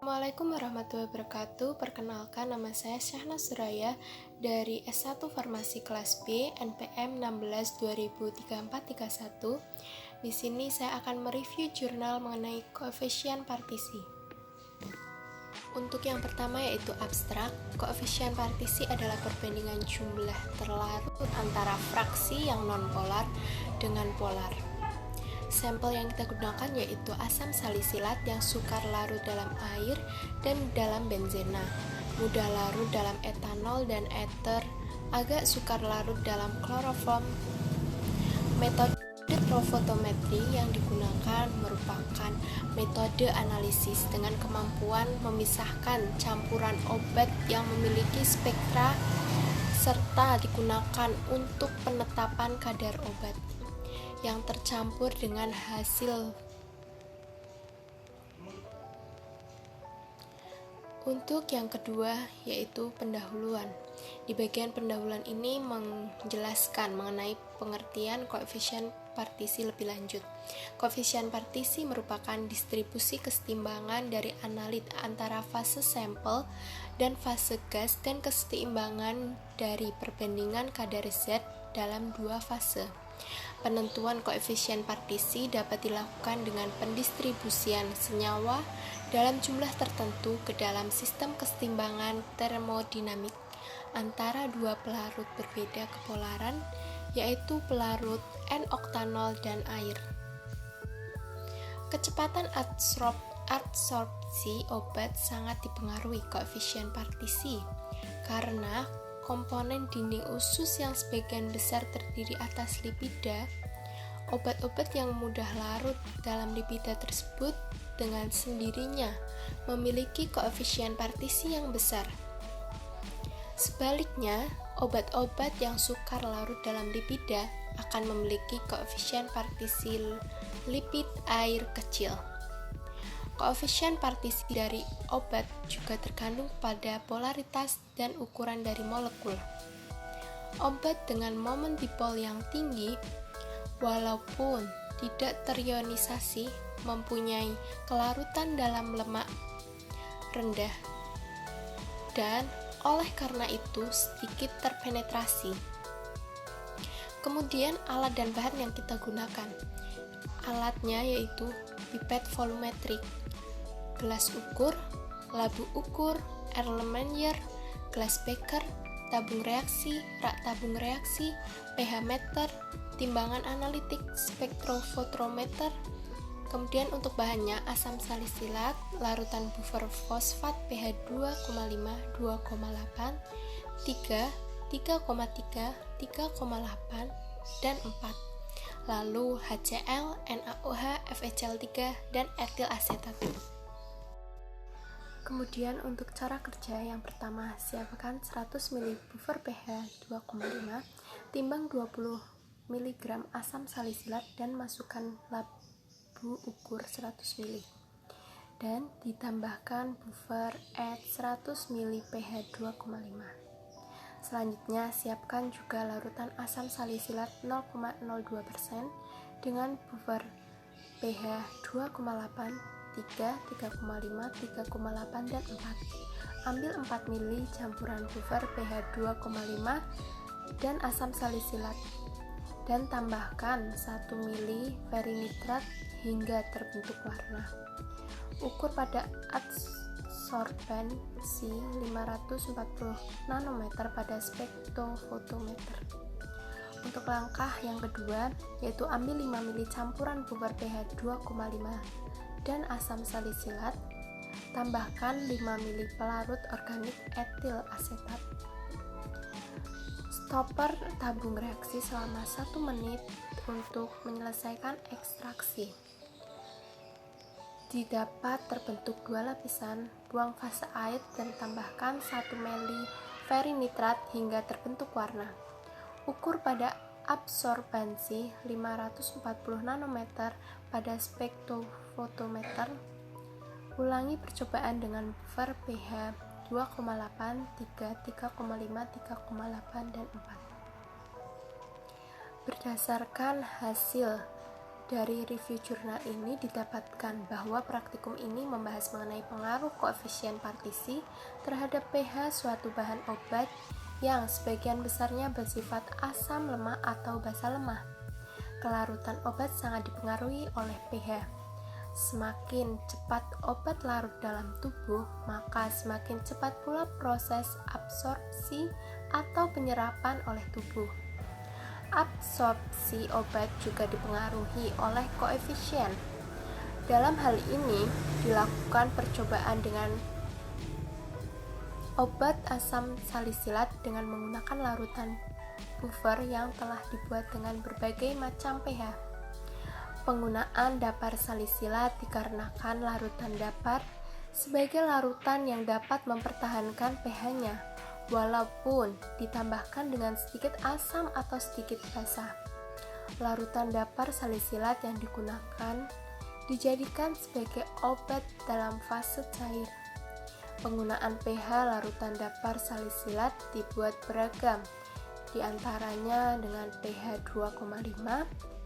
Assalamualaikum warahmatullahi wabarakatuh. Perkenalkan, nama saya Syahnas Suraya dari S1 Farmasi kelas B NPM 16/2034-31. Di sini saya akan mereview jurnal mengenai koefisien partisi. Untuk yang pertama yaitu abstrak. Koefisien partisi adalah perbandingan jumlah terlarut antara fraksi yang non-polar dengan polar. Sampel yang kita gunakan yaitu asam salisilat yang sukar larut dalam air dan dalam benzena, mudah larut dalam etanol dan ether, agak sukar larut dalam kloroform. Metode profotometri yang digunakan merupakan metode analisis dengan kemampuan memisahkan campuran obat yang memiliki spektra serta digunakan untuk penetapan kadar obat yang tercampur dengan hasil. Untuk yang kedua yaitu pendahuluan. Di bagian pendahuluan ini menjelaskan mengenai pengertian koefisien partisi lebih lanjut. Koefisien partisi merupakan distribusi kesetimbangan dari analit antara fase sampel dan fase gas dan kesetimbangan dari perbandingan kadar Z dalam dua fase. Penentuan koefisien partisi dapat dilakukan dengan pendistribusian senyawa dalam jumlah tertentu ke dalam sistem kesetimbangan termodinamik antara dua pelarut berbeda kepolaran, yaitu pelarut N-oktanol dan air. Kecepatan adsorpsi obat sangat dipengaruhi koefisien partisi karena komponen dinding usus yang sebagian besar terdiri atas lipida. Obat-obat yang mudah larut dalam lipida tersebut dengan sendirinya memiliki koefisien partisi yang besar. Sebaliknya, obat-obat yang sukar larut dalam lipida akan memiliki koefisien partisi lipid air kecil. Koefisien partisi dari obat juga tergantung pada polaritas dan ukuran dari molekul. Obat dengan momen dipol yang tinggi, walaupun tidak terionisasi, mempunyai kelarutan dalam lemak rendah dan oleh karena itu sedikit terpenetrasi. Kemudian alat dan bahan yang kita gunakan. Alatnya yaitu pipet volumetrik, gelas ukur, labu ukur, Erlenmeyer, gelas beker, tabung reaksi, rak tabung reaksi, pH meter, timbangan analitik, spektrofotometer. Kemudian untuk bahannya asam salisilat, larutan buffer fosfat pH 2,5, 2,8, 3, 3,3, 3,8, dan 4. Lalu HCl, NaOH, FeCl3, dan etil asetat. Kemudian untuk cara kerja yang pertama, siapkan 100 ml buffer pH 2,5, timbang 20 mg asam salisilat dan masukkan labu ukur 100 ml. Dan ditambahkan buffer add 100 ml pH 2,5. Selanjutnya, siapkan juga larutan asam salisilat 0,02% dengan buffer pH 2,8, 3, 3,5, 3,8, dan 4. Ambil 4 ml campuran buffer pH 2,5 dan asam salisilat dan tambahkan 1 ml ferinitrat hingga terbentuk warna. Ukur pada adsorbensi 540 nanometer pada spektrofotometer. Untuk langkah yang kedua, yaitu ambil 5 ml campuran buffer pH 2,5 dan asam salisilat, tambahkan 5 ml pelarut organik etil asetat. Stopper tabung reaksi selama 1 menit untuk menyelesaikan ekstraksi. Didapat terbentuk 2 lapisan, buang fase air dan tambahkan 1 ml ferinitrat hingga terbentuk warna. Ukur pada absorbensi 540 nanometer pada spektrofotometer. Ulangi percobaan dengan buffer pH 2,8, 3, 3,5, 3,8, dan 4. Berdasarkan hasil Dari review jurnal ini didapatkan bahwa praktikum ini membahas mengenai pengaruh koefisien partisi terhadap pH suatu bahan obat yang sebagian besarnya bersifat asam lemah atau basa lemah. Kelarutan obat sangat dipengaruhi oleh pH. Semakin cepat obat larut dalam tubuh, maka semakin cepat pula proses absorpsi atau penyerapan oleh tubuh. Absorpsi obat juga dipengaruhi oleh koefisien. Dalam hal ini, dilakukan percobaan dengan obat asam salisilat dengan menggunakan larutan buffer yang telah dibuat dengan berbagai macam pH. Penggunaan dapar salisilat dikarenakan larutan dapar sebagai larutan yang dapat mempertahankan pH-nya, walaupun ditambahkan dengan sedikit asam atau sedikit basa. Larutan dapar salisilat yang digunakan dijadikan sebagai obat dalam fase cair. Penggunaan pH larutan dapar salisilat dibuat beragam, di antaranya dengan pH 2,5,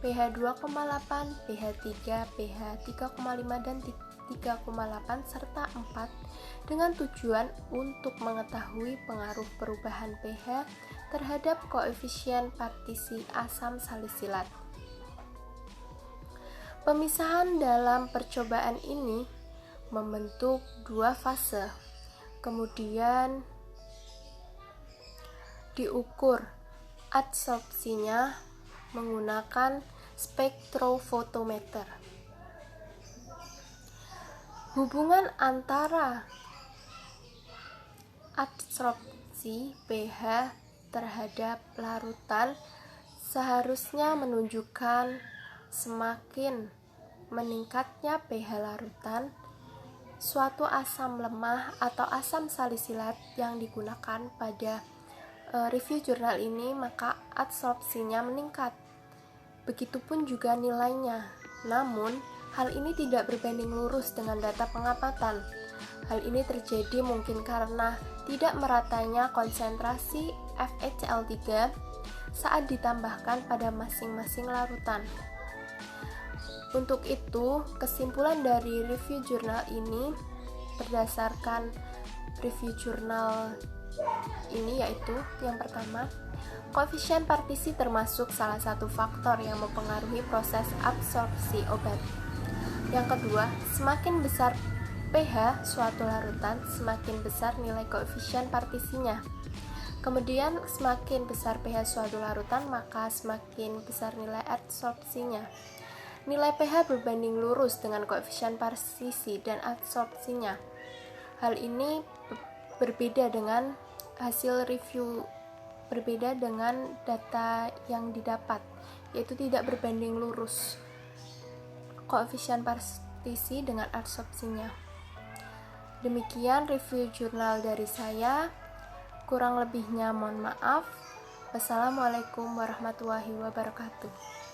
pH 2,8, pH 3, pH 3,5 dan 3,8 serta 4 dengan tujuan untuk mengetahui pengaruh perubahan pH terhadap koefisien partisi asam salisilat. Pemisahan dalam percobaan ini membentuk dua fase. Kemudian diukur adsorpsinya menggunakan spektrofotometer. Hubungan antara adsorpsi pH terhadap larutan seharusnya menunjukkan semakin meningkatnya pH larutan suatu asam lemah atau asam salisilat yang digunakan pada review jurnal ini, maka adsorpsinya meningkat. Begitupun juga nilainya. Namun, hal ini tidak berbanding lurus dengan data pengamatan. Hal ini terjadi mungkin karena tidak meratanya konsentrasi FeCl3 saat ditambahkan pada masing-masing larutan. Untuk itu, kesimpulan dari review jurnal ini berdasarkan review jurnal ini yaitu yang pertama, koefisien partisi termasuk salah satu faktor yang mempengaruhi proses absorpsi obat. Yang kedua, semakin besar pH suatu larutan, semakin besar nilai koefisien partisinya. Kemudian, semakin besar pH suatu larutan, maka semakin besar nilai adsorpsinya. Nilai pH berbanding lurus dengan koefisien partisi dan adsorpsinya. Hal ini berbeda dengan hasil review, berbeda dengan data yang didapat, yaitu tidak berbanding lurus koefisien partisi dengan adsorpsinya. Demikian review jurnal dari saya. Kurang lebihnya mohon maaf. Wassalamualaikum warahmatullahi wabarakatuh.